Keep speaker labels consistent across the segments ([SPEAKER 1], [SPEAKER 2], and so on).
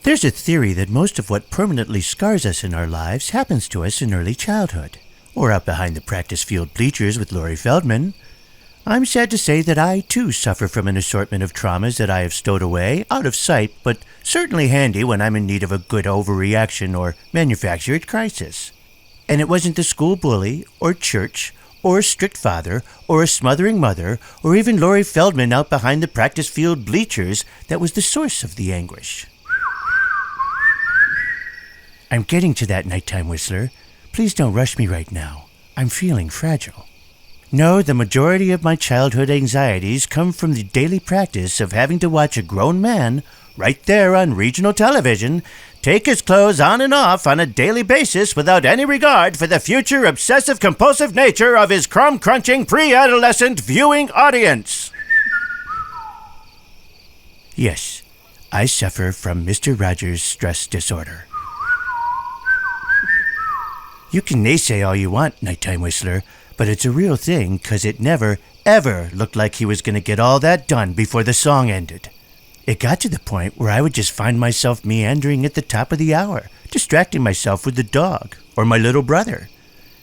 [SPEAKER 1] There's a theory that most of what permanently scars us in our lives happens to us in early childhood, or out behind the practice field bleachers with Laurie Feldman. I'm sad to say that I, too, suffer from an assortment of traumas that I have stowed away, out of sight, but certainly handy when I'm in need of a good overreaction or manufactured crisis. And it wasn't the school bully, or church, or a strict father, or a smothering mother, or even Laurie Feldman out behind the practice field bleachers that was the source of the anguish. I'm getting to that, nighttime whistler. Please don't rush me right now. I'm feeling fragile. No, the majority of my childhood anxieties come from the daily practice of having to watch a grown man, right there on regional television, take his clothes on and off on a daily basis without any regard for the future obsessive-compulsive nature of his crumb-crunching pre-adolescent viewing audience. Yes, I suffer from Mr. Rogers' stress disorder. You can naysay all you want, nighttime whistler, but it's a real thing, 'cause it never, ever looked like he was going to get all that done before the song ended. It got to the point where I would just find myself meandering at the top of the hour, distracting myself with the dog or my little brother.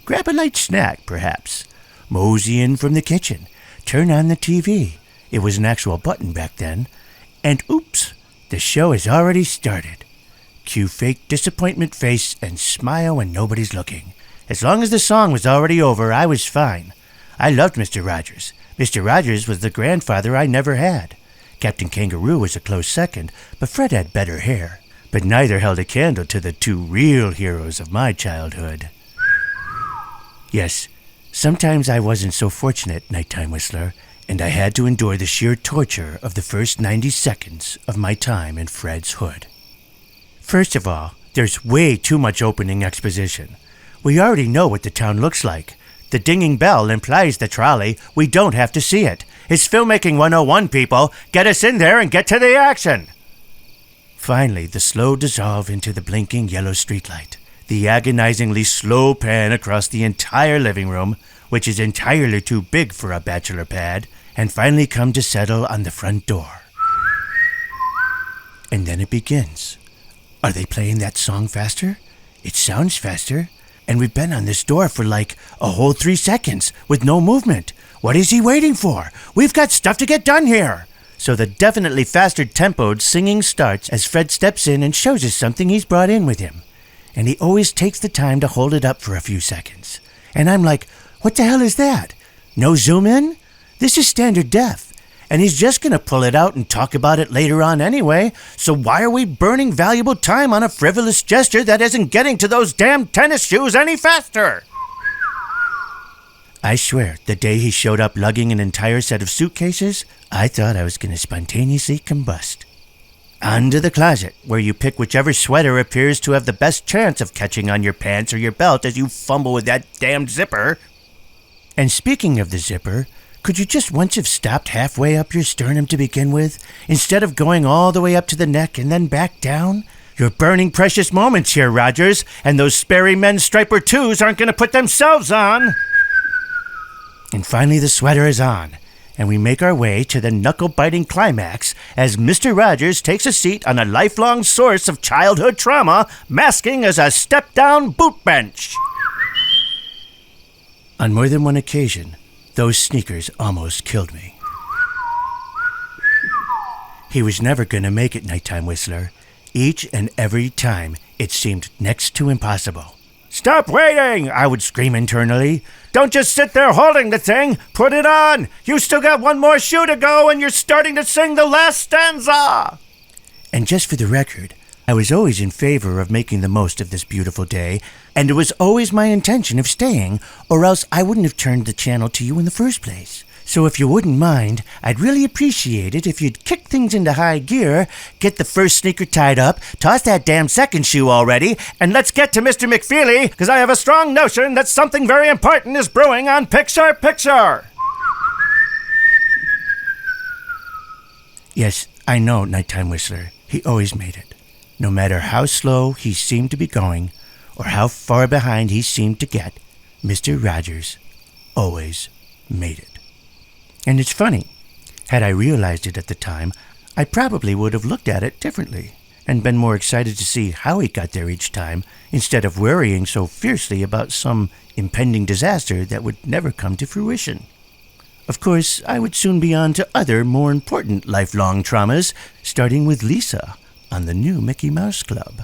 [SPEAKER 1] Grab a light snack, perhaps. Mosey in from the kitchen. Turn on the TV. It was an actual button back then. And oops, the show has already started. Cue fake disappointment face and smile when nobody's looking. As long as the song was already over, I was fine. I loved Mr. Rogers. Mr. Rogers was the grandfather I never had. Captain Kangaroo was a close second, but Fred had better hair. But neither held a candle to the two real heroes of my childhood. Yes, sometimes I wasn't so fortunate, nighttime whistler, and I had to endure the sheer torture of the first 90 seconds of my time in Fred's hood. First of all, there's way too much opening exposition. We already know what the town looks like. The dinging bell implies the trolley. We don't have to see it. It's filmmaking 101, people. Get us in there and get to the action. Finally, the slow dissolve into the blinking yellow streetlight. The agonizingly slow pan across the entire living room, which is entirely too big for a bachelor pad, and finally come to settle on the front door. And then it begins. Are they playing that song faster? It sounds faster. And we've been on this door for like a whole 3 seconds with no movement. What is he waiting for? We've got stuff to get done here. So the definitely faster tempoed singing starts as Fred steps in and shows us something he's brought in with him. And he always takes the time to hold it up for a few seconds. And I'm like, what the hell is that? No zoom in? This is standard def. And he's just going to pull it out and talk about it later on anyway, so why are we burning valuable time on a frivolous gesture that isn't getting to those damn tennis shoes any faster? I swear, the day he showed up lugging an entire set of suitcases, I thought I was going to spontaneously combust. On to the closet, where you pick whichever sweater appears to have the best chance of catching on your pants or your belt as you fumble with that damned zipper. And speaking of the zipper, could you just once have stopped halfway up your sternum to begin with, instead of going all the way up to the neck and then back down? You're burning precious moments here, Rogers, and those Sperry men's Striper 2s aren't going to put themselves on. And finally the sweater is on, and we make our way to the knuckle-biting climax as Mr. Rogers takes a seat on a lifelong source of childhood trauma, masking as a step-down boot bench. On more than one occasion, those sneakers almost killed me. He was never going to make it, nighttime whistler. Each and every time, it seemed next to impossible. Stop waiting, I would scream internally. Don't just sit there holding the thing. Put it on. You still got one more shoe to go and you're starting to sing the last stanza. And just for the record, I was always in favor of making the most of this beautiful day, and it was always my intention of staying, or else I wouldn't have turned the channel to you in the first place. So if you wouldn't mind, I'd really appreciate it if you'd kick things into high gear, get the first sneaker tied up, toss that damn second shoe already, and let's get to Mr. McFeely, because I have a strong notion that something very important is brewing on Picture Picture. Yes, I know, nighttime whistler. He always made it. No matter how slow he seemed to be going, or how far behind he seemed to get, Mr. Rogers always made it. And it's funny, had I realized it at the time, I probably would have looked at it differently. and been more excited to see how he got there each time, instead of worrying so fiercely about some impending disaster that would never come to fruition. Of course, I would soon be on to other, more important lifelong traumas, starting with Lisa on the new Mickey Mouse Club.